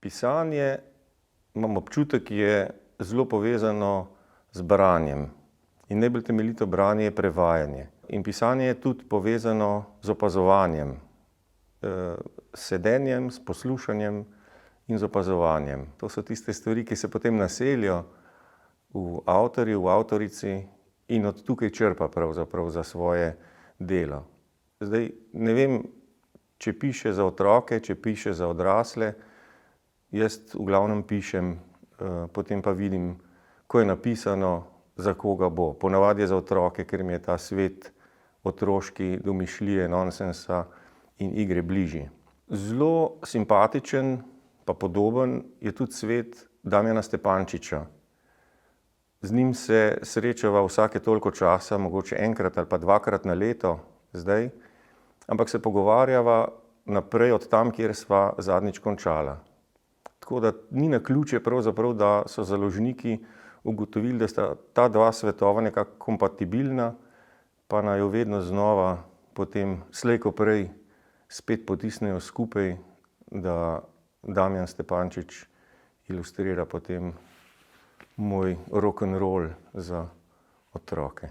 Pisanje, imam občutek, je zelo povezano z branjem. In najbolj temeljito branje je prevajanje. In pisanje je tudi povezano z opazovanjem, sedenjem, s poslušanjem in z opazovanjem. To so tiste stvari, ki se potem naselijo v avtorju, v avtorici in od tukaj črpa pravzaprav za svoje delo. Zdaj, ne vem, če piše za otroke, če piše za odrasle, jaz v glavnem pišem, potem pa vidim, ko je napisano, za koga bo. Ponavadi je za otroke, ker mi je ta svet otroški domišljije, nonsensa in igre bližji. Zelo simpatičen pa podoben je tudi svet Damjana Stepančiča. Z njim se srečava vsake toliko časa, mogoče enkrat ali pa dvakrat na leto zdaj, ampak se pogovarjava naprej od tam, kjer sva zadnjič končala. Tako da ni naključje pravzaprav, da so založniki ugotovili, da sta ta dva svetova nekako kompatibilna, pa naju vedno znova potem slej ko prej spet potisnejo skupaj, da Damjan Stepančič ilustrira potem moj rock'n'roll za otroke.